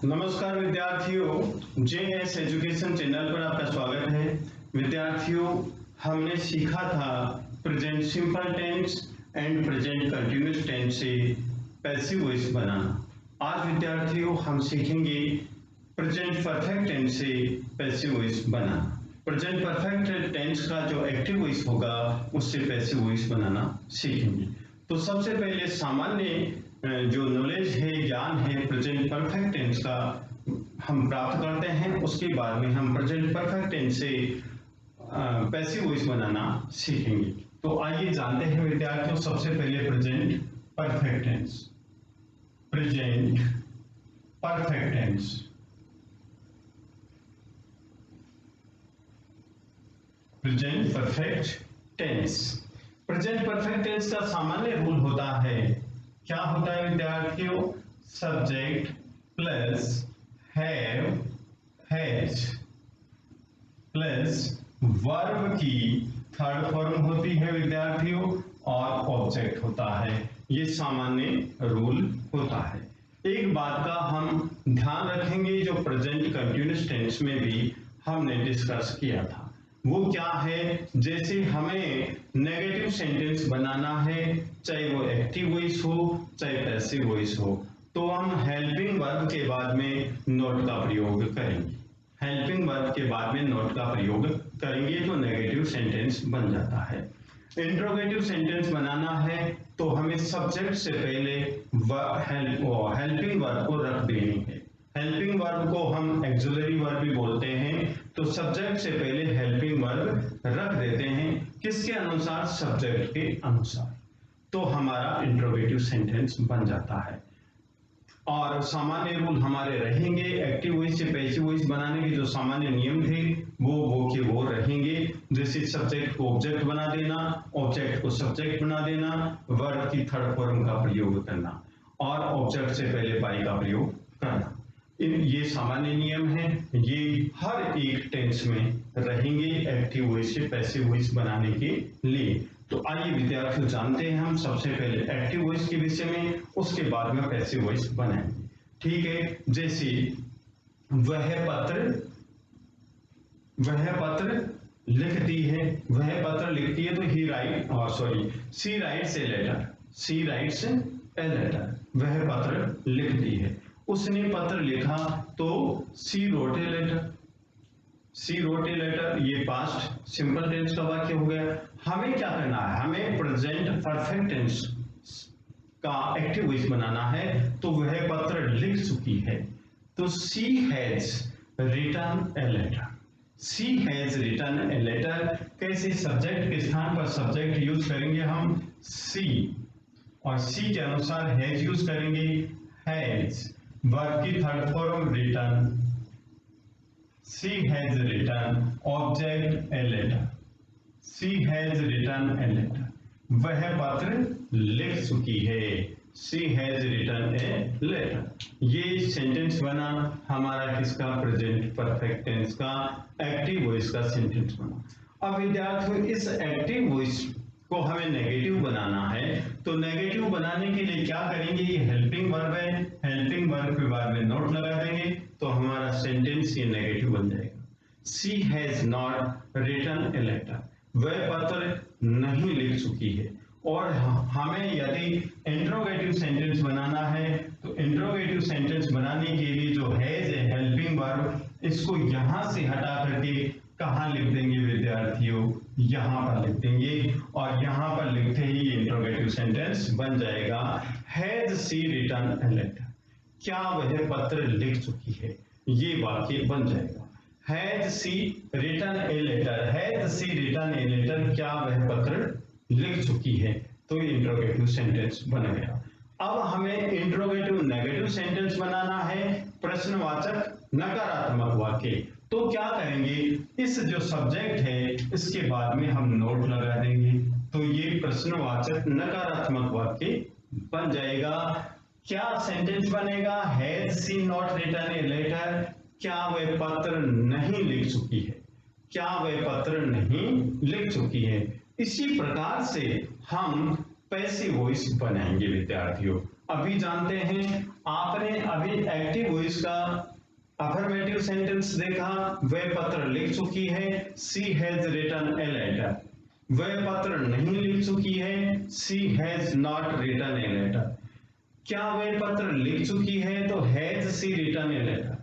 नमस्कार विद्यार्थियों, JS education channel पर आपका स्वागत है। विद्यार्थियों, हमने सीखा था present simple tense and present continuous tense से पैसिव वॉइस बनाना। आज विद्यार्थियों हम सीखेंगे प्रेजेंट परफेक्ट टेंस से पैसिव वॉइस बनाना। प्रेजेंट परफेक्ट टेंस का जो एक्टिव वॉइस होगा उससे पैसिव वॉइस बनाना सीखेंगे। तो सबसे पहले सामान्य जो नॉलेज है, ज्ञान है प्रेजेंट परफेक्ट टेंस का हम प्राप्त करते हैं। उसके बाद में हम प्रेजेंट परफेक्ट टेंस से पैसिव वॉइस बनाना सीखेंगे। तो आइए जानते हैं विद्यार्थियों, सबसे पहले present perfect tense. Present perfect tense, present perfect tense. Present perfect tense का सामान्य रूल होता है, क्या होता है विद्यार्थियों? Subject plus have, has plus verb की थर्ड फॉर्म होती है विद्यार्थियों, और ऑब्जेक्ट होता है। ये सामान्य रूल होता है। एक बात का हम ध्यान रखेंगे जो प्रेजेंट कंटीन्यूअस टेंस में भी हमने डिस्कस किया था, वो क्या है? जैसे हमें नेगेटिव सेंटेंस बनाना है, चाहे वो एक्टिव वॉइस हो चाहे पैसिव वॉइस हो, तो हम हेल्पिंग वर्ब के बाद में नॉट का प्रयोग करेंगे। हेल्पिंग वर्ब के बाद में नॉट का प्रयोग करेंगे तो नेगेटिव सेंटेंस बन जाता है। इंट्रोगेटिव सेंटेंस बनाना है तो हमें सब्जेक्ट से पहले हेल्पिंग वर्ब को रख देनी है। हेल्पिंग वर्ब को हम एक्सिलरी वर्ब भी बोलते हैं। तो सब्जेक्ट से पहले हेल्पिंग वर्ब रख देते हैं, किसके अनुसार? सब्जेक्ट के अनुसार। तो हमारा इंट्रोगेटिव सेंटेंस बन जाता है। और सामान्य रूल हमारे रहेंगे, active voice passive passive voice बनाने के जो सामान्य नियम थे वो के वो रहेंगे। जैसे सब्जेक्ट को ऑब्जेक्ट बना देना, ऑब्जेक्ट को सब्जेक्ट बना देना, वर्ब की थर्ड फॉर्म का प्रयोग करना और ऑब्जेक्ट से पहले बाई का प्रयोग करना। ये सामान्य नियम है, ये हर एक टेंस में रहेंगे active voice passive passive voice बनाने के लिए। तो आइए विद्यार्थियों जानते हैं हम सबसे पहले एक्टिव वॉइस के विषय में, उसके बाद में पैसिव वॉइस बनाएंगे। ठीक है, जैसे वह पत्र लिखती है, वह पत्र लिखती है तो she writes a letter, she writes a letter. वह पत्र लिखती है, उसने पत्र लिखा तो she wrote a letter, she wrote a letter. ये पास्ट सिंपल टेंस का वाक्य हो गया। हमें क्या करना है? हमें प्रेजेंट परफेक्ट टेंस का एक्टिव वॉइस बनाना है। तो वह पत्र लिख चुकी है, तो she has written a letter, she has written a letter. कैसे? सब्जेक्ट के स्थान पर सब्जेक्ट यूज करेंगे हम शी, और शी के अनुसार हैज यूज करेंगे हैज। वर्ब की third form written, she has written object a letter, she has written a letter। वह पत्र लिख चुकी है, she has written a letter। ये सेंटेंस बना हमारा किसका? प्रेजेंट परफेक्ट टेंस का एक्टिव वॉइस का सेंटेंस बना। अब विद्यार्थियों, इस एक्टिव वॉइस को हमें नेगेटिव बनाना है, तो नेगेटिव बनाने के लिए क्या करेंगे? ये हेल्पिंग वर्ब है, हेल्पिंग वर्ब के बाद में नॉट लगा देंगे तो हमारा सेंटेंस ये नेगेटिव बन जाएगा। She has not written a letter, वह पत्र नहीं लिख चुकी है। और हमें यदि इंट्रोगेटिव सेंटेंस बनाना है तो इंट्रोगेटिव सेंटेंस बनाने के लिए जो हैज है हेल्पिंग वर्ब, इसको यहां से हटा करके कहां लिख देंगे विद्यार्थियों? यहां पर लिख देंगे, और यहां पर लिखते ही इंट्रोगेटिव सेंटेंस बन जाएगा। Has she written a letter, क्या वह पत्र लिख चुकी है? ये वाक्य बन जाएगा। Has she written a letter, has she written a letter, क्या वह पत्र लिख चुकी है? तो इंट्रोगेटिव सेंटेंस बन गया। अब हमें इंट्रोगेटिव नेगेटिव सेंटेंस बनाना है, प्रश्नवाचक नकारात्मक वाक्य। तो क्या करेंगे? इस जो सब्जेक्ट है इसके बाद में हम नोट लगा देंगे, तो ये प्रश्नवाचक नकारात्मक वाक्य बन जाएगा। क्या सेंटेंस बनेगा? Has she not written a letter, क्या वह पत्र नहीं लिख चुकी है, क्या वह पत्र नहीं लिख चुकी है। इसी प्रकार से हम पैसिव वॉइस बनाएंगे विद्यार्थियों। अभी जानते हैं, आपने अभी एक्टिव वॉइस का अफर्मेटिव सेंटेंस देखा, वह पत्र लिख चुकी है, she has written a letter. वह पत्र नहीं लिख चुकी है, she has not written a letter. क्या वह पत्र लिख चुकी है तो has she written a letter.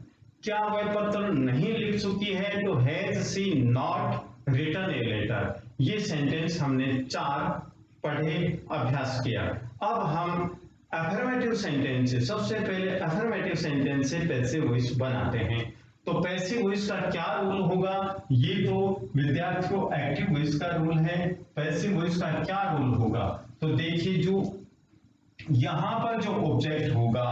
क्या वह पत्र नहीं लिख चुकी है तो has she not written a letter. ये सेंटेंस हमने 4 पढ़े, अभ्यास किया। अब हम अफर्मेटिव सेंटेंस से, सबसे पहले अफर्मेटिव सेंटेंस से पैसिव वॉइस बनाते हैं। तो पैसिव वॉइस का क्या रूल होगा, ये तो विद्यार्थियों एक्टिव वॉइस का रूल है। पैसिव वॉइस का क्या रूल होगा, तो देखिए, जो यहां पर जो ऑब्जेक्ट होगा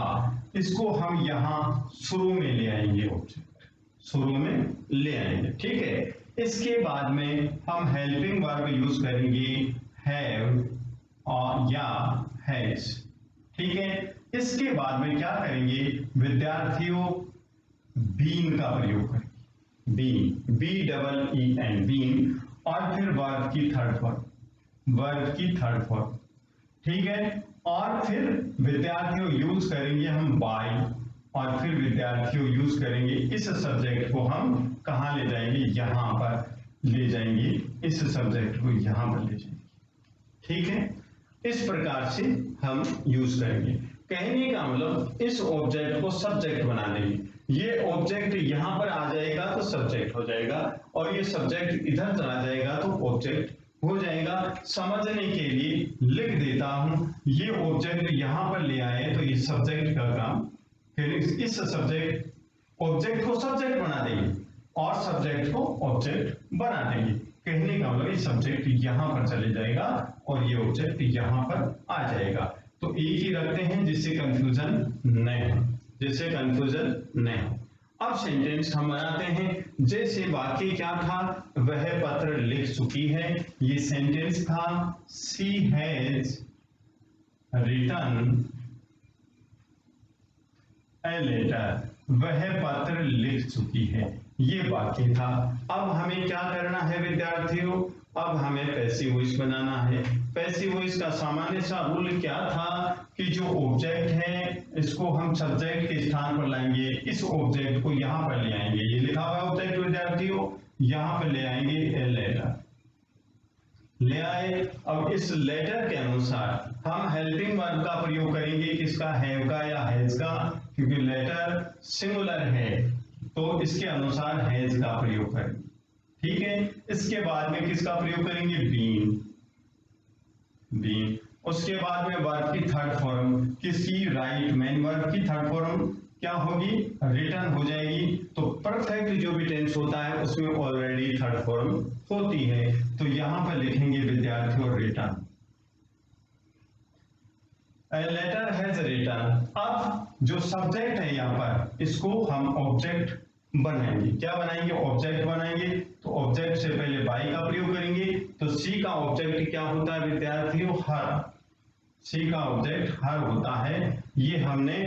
इसको हम यहां शुरू में ले आएंगे, ऑब्जेक्ट शुरू में ले आएंगे, ठीक है। इसके बाद में हम हेल्पिंग वर्ब यूज करेंगे, हैव और या हैज, ठीक है। इसके बाद में क्या करेंगे विद्यार्थियों, बीन का प्रयोग करेंगे, बीन, BEEN, बीन, और फिर वर्ब की थर्ड फॉर्म, ठीक है। और फिर विद्यार्थियों यूज करेंगे हम बाय, और फिर विद्यार्थियों यूज करेंगे इस सब्जेक्ट को हम कहां ले जाएंगे, यहां पर ले जाएंगे, इस सब्जेक्ट को यहां पर ले जाएंगे, ठीक है। इस प्रकार से हम यूज करेंगे। कहने का मतलब इस ऑब्जेक्ट को सब्जेक्ट बना देंगे। ये ऑब्जेक्ट यहां पर आ जाएगा तो सब्जेक्ट हो जाएगा, और ये सब्जेक्ट इधर चला जाएगा तो ऑब्जेक्ट हो जाएगा। समझने के लिए लिख देता हूं, ये ऑब्जेक्ट यहां पर ले आए तो ये सब्जेक्ट का काम, फिर इस सब्जेक्ट ऑब्जेक्ट को सब्जेक्ट बना देंगे और सब्जेक्ट को ऑब्जेक्ट बना देंगे। कहने का मतलब ये सब्जेक्ट यहां पर चले जाएगा और ये ऑब्जेक्ट यहां पर आ जाएगा। तो एक ही रखते हैं जिससे कंफ्यूजन नहीं हो, जिससे कंफ्यूजन नहीं हो। अब सेंटेंस हम बनाते हैं। जैसे वाक्य क्या था, वह पत्र लिख चुकी है, ये सेंटेंस था she has written a letter, वह पत्र लिख चुकी है, ये वाक्य था। अब हमें क्या करना है विद्यार्थियों, अब हमें पैसिव वॉइस बनाना है। पैसिव वॉइस का सामान्य सा रूल क्या था कि जो ऑब्जेक्ट है इसको हम सब्जेक्ट के स्थान पर लाएंगे, इस ऑब्जेक्ट को यहां पर ले आएंगे, ये लिखा हुआ ऑब्जेक्ट विद्यार्थियों यहां पर ले आएंगे, ए लेटर ले आए। अब इस लेटर के अनुसार हम हेल्पिंग वर्ब का प्रयोग करेंगे, किसका, हैव का या हैज का, क्योंकि लेटर सिंगुलर है तो इसके अनुसार हैज का प्रयोग करेंगे, ठीक है। इसके बाद में किसका प्रयोग करेंगे, बीन, बीन। उसके बाद में वर्ब की थर्ड फॉर्म, किसकी, राइट, मेन वर्ब की थर्ड फॉर्म क्या होगी, रिटर्न हो जाएगी। तो परफेक्ट जो भी टेंस होता है उसमें ऑलरेडी थर्ड फॉर्म होती है, तो यहां पर लिखेंगे विद्यार्थियों written, a letter has written. अब जो सब्जेक्ट है यहां पर इसको हम ऑब्जेक्ट बनाएंगे, क्या बनाएंगे, ऑब्जेक्ट बनाएंगे। तो ऑब्जेक्ट से पहले बाई का प्रयोग करेंगे, तो सी का ऑब्जेक्ट क्या होता है विद्यार्थियों, हर, सी का ऑब्जेक्ट हर होता है। ये हमने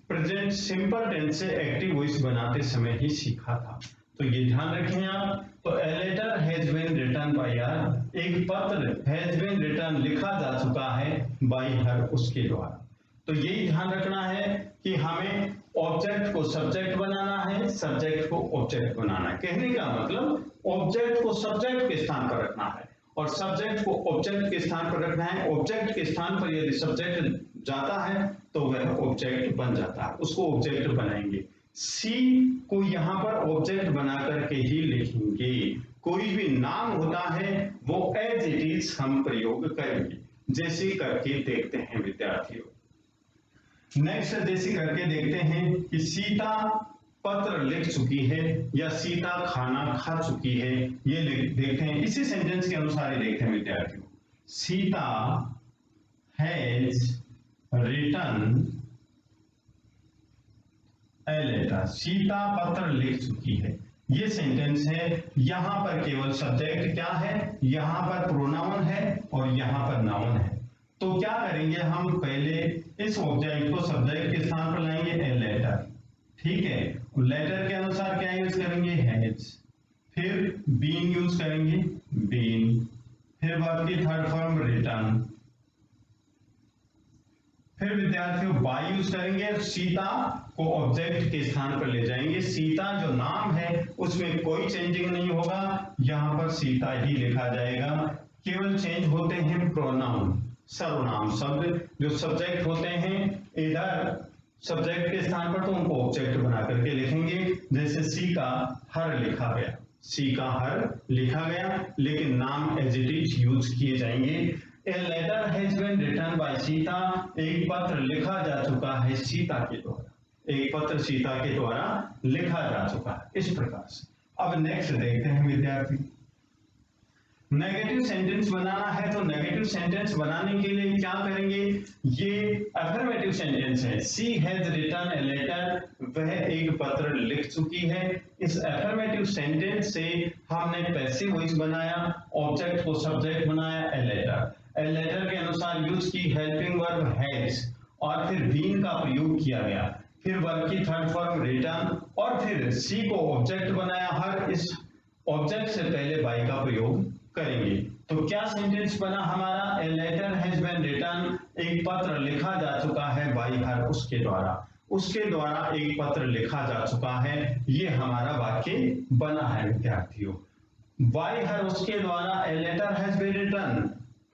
प्रेजेंट सिंपल टेंस से एक्टिव वॉइस बनाते समय ही सीखा था, तो ये ध्यान रखें आप। तो a letter has been written by her, एक पत्र हैज बीन रिटन लिखा जा चुका है बाय हर, उसके द्वारा। तो यही ध्यान रखना है कि हमें ऑब्जेक्ट को सब्जेक्ट बनाना है, सब्जेक्ट को ऑब्जेक्ट बनाना है। कहने का मतलब ऑब्जेक्ट को सब्जेक्ट के स्थान पर रखना है और सब्जेक्ट को ऑब्जेक्ट के स्थान पर रखना है। ऑब्जेक्ट के स्थान पर यदि सब्जेक्ट जाता है तो वह ऑब्जेक्ट बन जाता है, उसको ऑब्जेक्ट बनाएंगे। सी को यहां पर ऑब्जेक्ट बना करके ही लिखेंगे। कोई भी नाम होता है वो एज इट इज हम प्रयोग करेंगे, जैसे करके देखते हैं विद्यार्थियों। नेक्स्ट जैसे करके देखते हैं कि सीता पत्र लिख चुकी है या सीता खाना खा चुकी है, ये देखते हैं। इसी सेंटेंस के अनुसार ही देखते हैं विद्यार्थियों। Sita has written a letter, Sita पत्र लिख चुकी है, ये सेंटेंस है। यहां पर केवल सब्जेक्ट क्या है, यहां पर प्रोनाउन है और यहां पर नाउन है। तो क्या करेंगे हम, पहले इस ऑब्जेक्ट को सब्जेक्ट के स्थान पर लाएंगे, ए लेटर, ठीक है। लेटर के अनुसार क्या यूज करेंगे, हैज, फिर बीन यूज करेंगे, बीन, फिर वर्ब की थर्ड फॉर्म रिटर्न, फिर विद्यार्थियों बाय यूज करेंगे, सीता को ऑब्जेक्ट के स्थान पर ले जाएंगे। सीता जो नाम है उसमें कोई चेंजिंग नहीं होगा, यहां पर सीता ही लिखा जाएगा। केवल चेंज होते हैं प्रोनाउन, सर्वनाम शब्द जो सब्जेक्ट होते हैं इधर सब्जेक्ट के स्थान पर तो उनको ऑब्जेक्ट बना करके लिखेंगे। जैसे सी का हर लिखा गया, सी का हर लिखा गया, लेकिन नाम एज इट इज यूज किए जाएंगे। A letter has been written by Sita, एक पत्र लिखा जा चुका है सीता के द्वारा, एक पत्र सीता के द्वारा लिखा जा चुका है। इस प्रकार से अब नेक्स्ट देखते हैं विद्यार्थी, नेगेटिव सेंटेंस बनाना है। तो नेगेटिव सेंटेंस बनाने के लिए क्या करेंगे, ये अफर्मेटिव सेंटेंस है, सी हैज रिटन ए लेटर, वह एक पत्र लिख चुकी है। इस अफर्मेटिव सेंटेंस से हमने पैसिव वॉइस बनाया, ऑब्जेक्ट को सब्जेक्ट बनाया ए लेटर, ए लेटर के अनुसार यूज की हेल्पिंग वर्ब हैज और फिर बीन का प्रयोग किया गया, फिर वर्ब की थर्ड फॉर्म रिटन और फिर सी को ऑब्जेक्ट बनाया हर, इस ऑब्जेक्ट से पहले बाय का प्रयोग करेंगे। तो क्या सेंटेंस बना हमारा, a letter has been written, एक पत्र लिखा जा चुका है बाय हर, उसके द्वारा, उसके द्वारा एक पत्र लिखा जा चुका है, ये हमारा वाक्य बना है विद्यार्थियों। बाय हर उसके द्वारा, a letter has been written,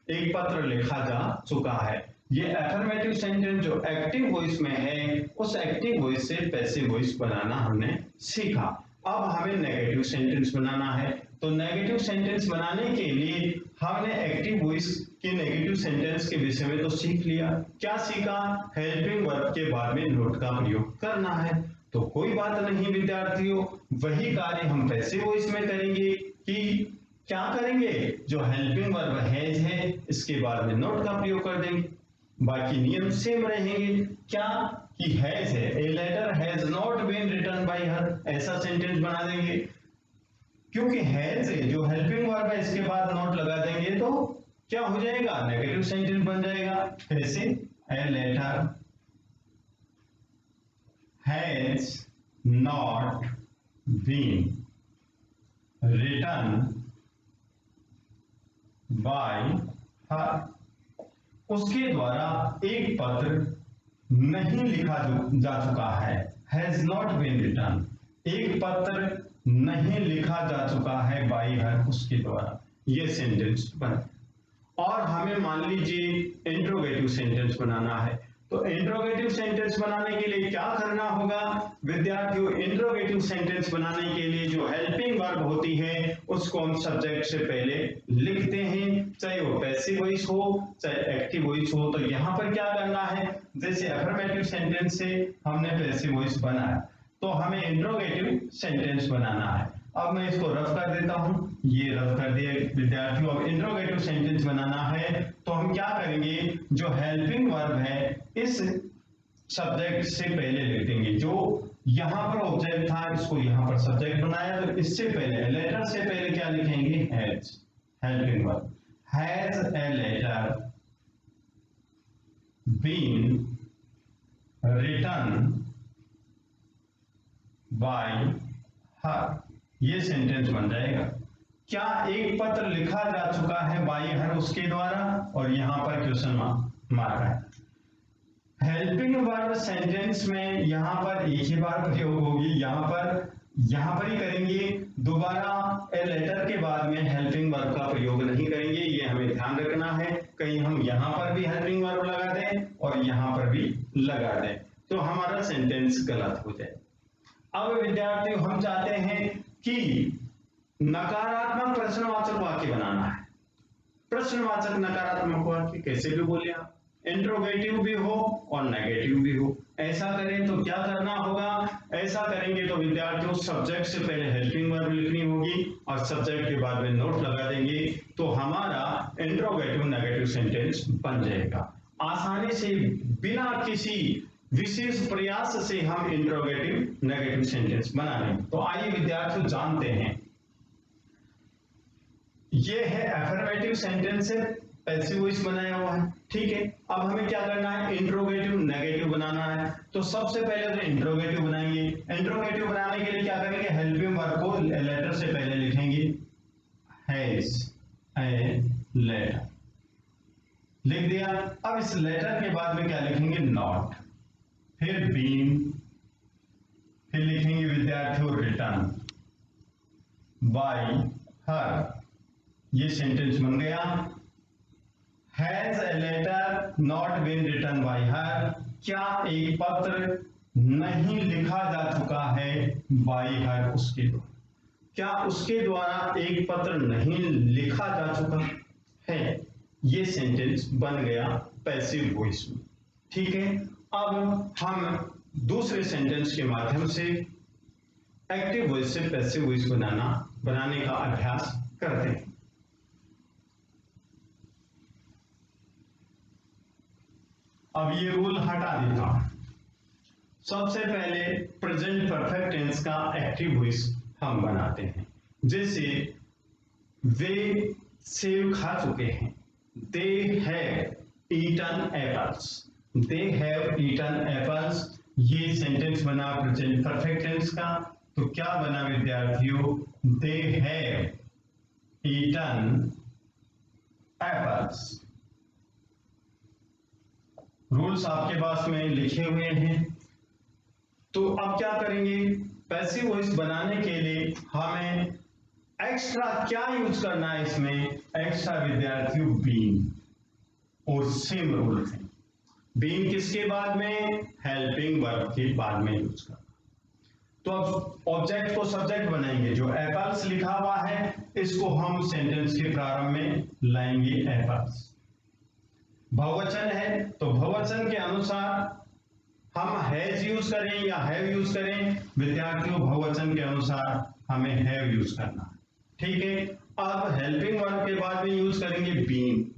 एक पत्र लिखा जा चुका है। ये अफर्मेटिव सेंटेंस जो एक्टिव वॉइस में है उस active voice passive passive voice बनाना हमने सीखा। अब हमें नेगेटिव सेंटेंस बनाना है। तो नेगेटिव सेंटेंस बनाने के लिए हमने एक्टिव वॉइस के नेगेटिव सेंटेंस के विषय में तो सीख लिया। क्या सीखा, हेल्पिंग वर्ब के बाद में नोट का प्रयोग करना है। तो कोई बात नहीं विद्यार्थियों, वही कार्य हम पैसिव वॉइस में करेंगे कि क्या करेंगे, जो हेल्पिंग वर्ब हैज है इसके बाद में नोट का प्रयोग कर देंगे, बाकी नियम सेम रहेंगे। क्या कि हैज है, a letter has not been written by her, ऐसा सेंटेंस बना देंगे। क्योंकि हैज है जो हेल्पिंग वर्ब है इसके बाद नोट लगा देंगे तो क्या हो जाएगा, नेगेटिव सेंटेंस बन जाएगा। कैसे, a letter has not been written by her, उसके द्वारा एक पत्र नहीं लिखा जा चुका है, हैज नॉट बीन रिटन, एक पत्र नहीं लिखा जा चुका है बाय हर, उसके द्वारा, ये सेंटेंस बना। और हमें मान लीजिए इंट्रोगेटिव सेंटेंस बनाना है। तो इंट्रोगेटिव सेंटेंस बनाने के लिए क्या करना होगा विद्यार्थियों, इंट्रोगेटिव सेंटेंस बनाने के लिए जो हेल्पिंग वर्ब होती है उसको हम सब्जेक्ट से पहले लिखते हैं, चाहे वो पैसिव वॉइस हो चाहे एक्टिव वॉइस हो। तो यहाँ पर क्या करना है, जैसे अफर्मेटिव सेंटेंस से हमने पैसिव वॉइस बनाया तो हमें इंट्रोगेटिव सेंटेंस बनाना है। अब मैं इसको रफ कर देता हूं, ये रफ कर दिया विद्यार्थियों। अब इंट्रोगेटिव सेंटेंस बनाना है तो हम क्या करेंगे, जो हेल्पिंग वर्ब है इस सब्जेक्ट से पहले लिखेंगे, जो यहां पर ऑब्जेक्ट था इसको यहां पर सब्जेक्ट बनाया, तो इससे पहले लेटर से पहले क्या लिखेंगे, has, helping verb, has a letter been written by her, ये सेंटेंस बन जाएगा। क्या एक पत्र लिखा जा चुका है बाय हर उसके द्वारा, और यहां पर क्वेश्चन मार्क है। हेल्पिंग वर्ब सेंटेंस में यहां पर एक ही बार प्रयोग होगी, यहां पर ही करेंगे, दोबारा ए लेटर के बाद में हेल्पिंग वर्ब का प्रयोग नहीं करेंगे, ये हमें ध्यान रखना है। कहीं हम यहां पर भी हेल्पिंग वर्ब लगा दें और यहां पर भी लगा दें तो हमारा सेंटेंस गलत हो जाए। अब विद्यार्थियों हम चाहते हैं कि नकारात्मक प्रश्नवाचक वाक्य बनाना है। प्रश्नवाचक नकारात्मक वाक्य कैसे भी बोले आप, इंट्रोगेटिव भी हो और नेगेटिव भी हो। ऐसा करें तो क्या करना होगा, ऐसा करेंगे तो विद्यार्थियों सब्जेक्ट से पहले हेल्पिंग वर्ब लिखनी होगी और सब्जेक्ट के बाद में नोट लगा देंगे, तो हमारा इंट्रोगेटिव नेगेटिव सेंटेंस बन जाएगा। आसानी से बिना किसी विशेष प्रयास से हम इंट्रोगेटिव नेगेटिव सेंटेंस बना लेंगे। तो आइए विद्यार्थियों जानते हैं, ये है अफर्मेटिव सेंटेंस है, पैसिव वॉइस बनाया हुआ है, ठीक है। अब हमें क्या करना है, इंट्रोगेटिव नेगेटिव बनाना है। तो सबसे पहले तो इंट्रोगेटिव बनाएंगे। इंट्रोगेटिव बनाने के लिए क्या करेंगे, हेल्पिंग वर्ब को लेटर से पहले लिखेंगे, हैज ए लेटर, लिख दिया। अब इस लेटर के बाद में क्या लिखेंगे, नॉट, फिर बीन, फिर लिखेंगे विद्यार्थियों रिटर्न बाय हर। ये सेंटेंस बन गया। Has a letter not been written by her, क्या एक पत्र नहीं लिखा जा चुका है बाय हर, उसके द्वारा, क्या उसके द्वारा एक पत्र नहीं लिखा जा चुका है। ये सेंटेंस बन गया पैसिव वॉइस में। ठीक है, अब हम दूसरे सेंटेंस के माध्यम से active voice passive passive voice बनाने का अभ्यास करते हैं। अब ये रूल हटा देता हूं। सबसे पहले प्रेजेंट परफेक्ट टेंस का एक्टिव वॉइस हम बनाते हैं। जैसे वे सेब खा चुके हैं, they have eaten apples, they have eaten apples. ये सेंटेंस बना प्रेजेंट परफेक्ट टेंस का। तो क्या बना विद्यार्थियों, they have eaten apples. Rules आपके पास में लिखे हुए हैं। तो अब क्या करेंगे, पैसिव वॉइस बनाने के लिए हमें एक्स्ट्रा क्या यूज करना है, इसमें एक्स्ट्रा विद्यार्थियों बीन और सेम रूल है। बीन किसके बाद में, हेल्पिंग वर्ब के बाद में यूज करना। तो अब ऑब्जेक्ट को सब्जेक्ट बनाएंगे। जो एप्पल्स लिखा हुआ है इसको हम सेंटेंस के प्रारंभ में लाएंगे एप्पल्स। बहुवचन है तो बहुवचन के अनुसार हम हैज यूज करें या हैव यूज करें, विद्यार्थियों बहुवचन के अनुसार हमें हैव यूज करना है। ठीक है, अब हेल्पिंग वर्ब के बाद में यूज करेंगे बीन।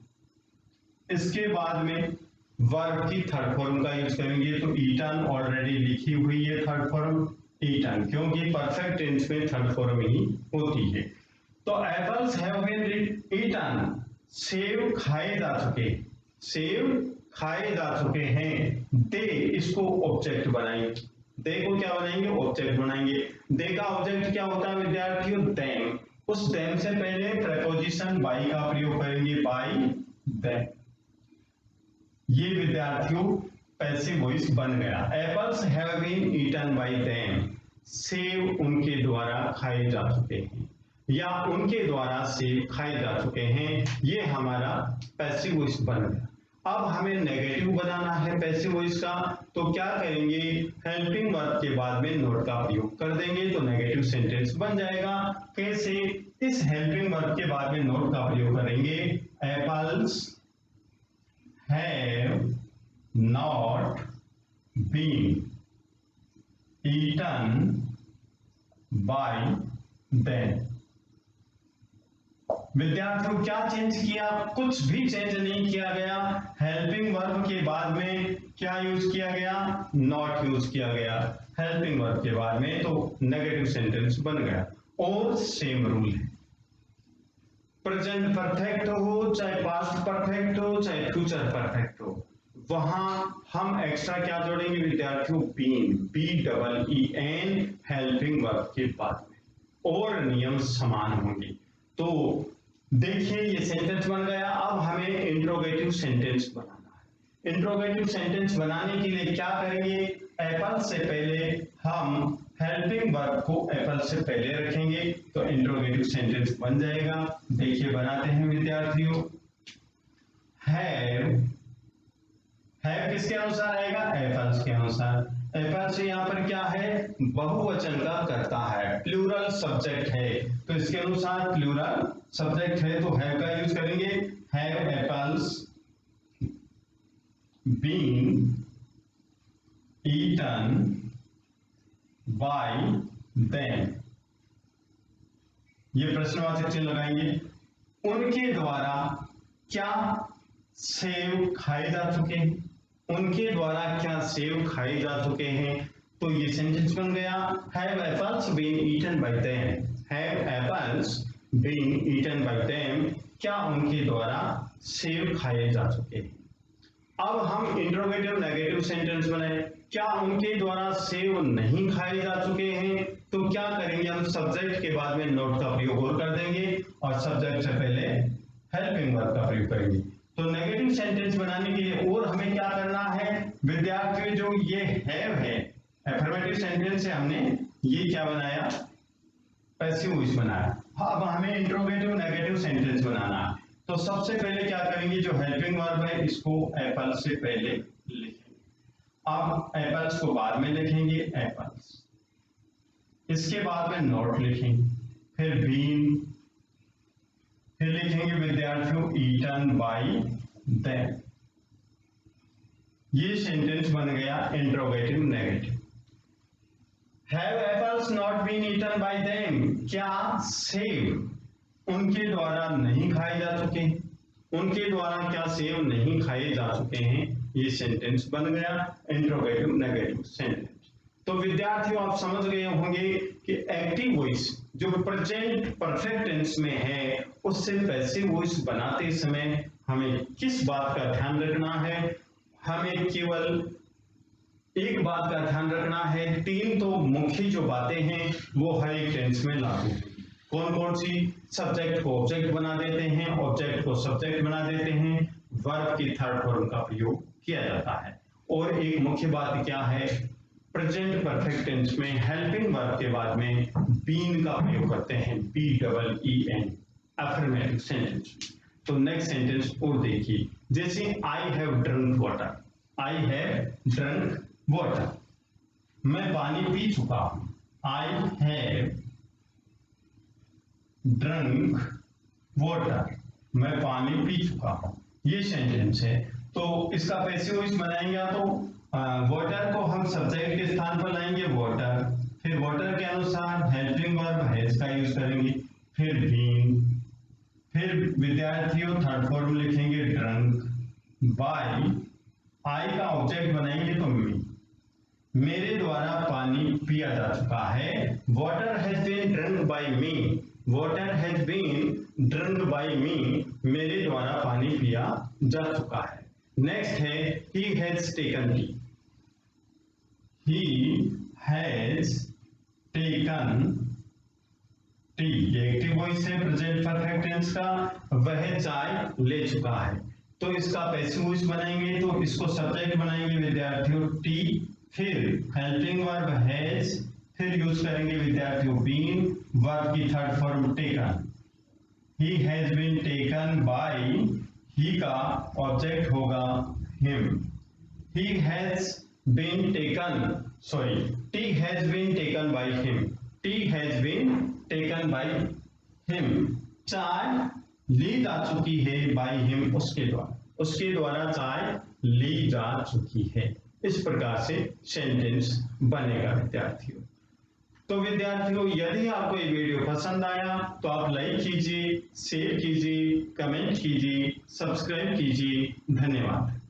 इसके बाद में वर्ब की थर्ड फॉर्म का यूज करेंगे। तो ईटन ऑलरेडी लिखी हुई है थर्ड फॉर्म ईटन, क्योंकि परफेक्ट टेंस में थर्ड फॉर्म ही होती है। तो एप्पल्स हैव बीन ईटन, सेब खाए जा चुके, सेब खाए जा चुके हैं। दे, इसको ऑब्जेक्ट बनाएंगे। दे को क्या बनाएंगे, ऑब्जेक्ट बनाएंगे। दे का ऑब्जेक्ट क्या होता है विद्यार्थियों, देम। उस देम से पहले प्रेपोजिशन बाई का प्रयोग करेंगे, बाई देम। ये विद्यार्थियों पैसिव वॉइस बन गया। Apples have been eaten by them, सेब उनके द्वारा खाए जा चुके हैं या उनके द्वारा सेब खाए जा चुके हैं। ये हमारा पैसिव वॉइस बन गया। अब हमें नेगेटिव बनाना है पैसिव वॉइस का। तो क्या करेंगे, हेल्पिंग वर्ब के बाद में नॉट का प्रयोग कर देंगे तो नेगेटिव सेंटेंस बन जाएगा। कैसे, इस हेल्पिंग वर्ब के बाद में नॉट का प्रयोग करेंगे। Apples have not been eaten by them. विद्यार्थियों क्या चेंज किया, कुछ भी चेंज नहीं किया गया। हेल्पिंग वर्ब के बाद में क्या यूज किया गया, नॉट यूज किया गया हेल्पिंग वर्ब के बाद में, तो नेगेटिव सेंटेंस बन गया। और सेम रूल है, प्रेजेंट परफेक्ट हो चाहे पास्ट परफेक्ट हो चाहे फ्यूचर परफेक्ट हो, वहां हम एक्स्ट्रा क्या जोड़ेंगे विद्यार्थियों, बीन, BEEN हेल्पिंग वर्ब के बाद में, और नियम समान होंगे। तो देखिए ये सेंटेंस बन गया। अब हमें इंट्रोगेटिव सेंटेंस बनाना है। इंट्रोगेटिव सेंटेंस बनाने के लिए क्या करेंगे, एप्पल से पहले हम हेल्पिंग वर्ब को एप्पल से पहले रखेंगे तो इंट्रोगेटिव सेंटेंस बन जाएगा। देखिए बनाते हैं विद्यार्थियों। हैव किसके अनुसार आएगा, एप्पल्स के अनुसार। एप्पल्स यहाँ पर क्या है, बहुवचन का कर्ता है, प्लूरल सब्जेक्ट है, तो इसके अनुसार प्लूरल सब्जेक्ट है तो हैव का यूज करेंगे। Have apples been eaten by them, ये प्रश्नवाचक चिन्ह लगाएंगे। उनके द्वारा क्या सेब खाए जा चुके हैं, उनके द्वारा क्या सेब खाए जा चुके हैं, तो ये सेंटेंस बन गया। Have apples been eaten by them, have apples been eaten by them, क्या उनके द्वारा सेब खाए जा चुके हैं। अब हम इंट्रोगेटिव नेगेटिव सेंटेंस बनाए, क्या उनके द्वारा सेब नहीं खाए जा चुके हैं, तो क्या करेंगे हम सब्जेक्ट के बाद में नोट का प्रयोग और कर देंगे और सब्जेक्ट से पहले हेल्पिंग वर्ब का प्रयोग करेंगे। तो नेगेटिव सेंटेंस बनाने के लिए और हमें क्या करना है विद्यार्थियों, जो ये हैव है एफर्मेटिव सेंटेंस है, हमने ये क्या बनाया पैसिव वॉइस बनाया। अब हमें इंट्रोगेटिव नेगेटिव सेंटेंस बनाना है। तो सबसे पहले क्या करेंगे, जो हेल्पिंग वर्ब है इसको एप्पल से पहले लिखेंगे। अब एप्पल्स को बाद में लिखेंगे एप्पल्स, इसके बाद में नॉट लिखेंगे, फिर बीन, फिर लिखेंगे विद्यार्थियों ईटन बाय देम। ये सेंटेंस बन गया interrogative negative. Have apples not been eaten by them, क्या सेब उनके द्वारा नहीं खाए जा चुके, उनके द्वारा क्या सेब नहीं खाए जा चुके हैं, ये सेंटेंस बन गया इंट्रोगेटिव नेगेटिव सेंटेंस। तो विद्यार्थियों आप समझ गए होंगे कि एक्टिव वॉइस जो प्रेजेंट परफेक्ट टेंस में है उससे पैसिव वॉइस बनाते समय हमें किस बात का ध्यान रखना है, हमें केवल एक बात का ध्यान रखना है, तीन तो मुख्य जो बातें हैं वो हर एक टेंस में लागू है। कौन कौन सी, सब्जेक्ट को ऑब्जेक्ट बना देते हैं, ऑब्जेक्ट को सब्जेक्ट बना देते हैं, वर्ब की थर्ड फॉर्म का प्रयोग किया जाता है, और एक मुख्य बात क्या है, प्रेजेंट परफेक्ट टेंस में हेल्पिंग वर्ब के बाद में बीन का प्रयोग करते हैं, BEEN अफर्मेटिव सेंटेंस। तो नेक्स्ट सेंटेंस और देखिए, जैसे I have drunk water, I have drunk water, मैं पानी पी चुका हूं, आई हैव ड्रंक वाटर, मैं पानी पी चुका हूं, ये सेंटेंस है। तो इसका पैसिव वॉइस बनाएंगे तो वाटर को हम सब्जेक्ट के स्थान पर लाएंगे वाटर, फिर वाटर के अनुसार हेल्पिंग वर्ब हैज का यूज करेंगे, फिर बीन, फिर विद्यार्थियों थर्ड फॉर्म लिखेंगे ड्रंक बाय, आई का ऑब्जेक्ट बनाएंगे तो मी, मेरे द्वारा पानी पिया जा चुका है, water has been drunk by me, water has been drunk by me, मेरे द्वारा पानी पिया जा चुका है। नेक्स्ट है he has taken tea, he has taken tea, ये एक्टिव वॉइस है प्रेजेंट परफेक्ट टेंस का, वह चाय ले चुका है। तो इसका पैसिव वॉइस बनाएंगे तो इसको सब्जेक्ट बनाएंगे विद्यार्थियों टी, फिर हेल्पिंग वर्ब हैज, फिर यूज करेंगे विद्यार्थियों बीन, वर्ब की third form taken, he has been taken by, he का ऑब्जेक्ट होगा him, he has been taken, sorry, tea has been taken by him, tea has been taken by him, चाय ली जा चुकी है by him, उसके द्वारा चाय ली जा चुकी है। इस प्रकार से सेंटेंस बनेगा विद्यार्थियों। तो विद्यार्थियों यदि आपको ये वीडियो पसंद आया तो आप लाइक कीजिए, शेयर कीजिए, कमेंट कीजिए, सब्सक्राइब कीजिए। धन्यवाद।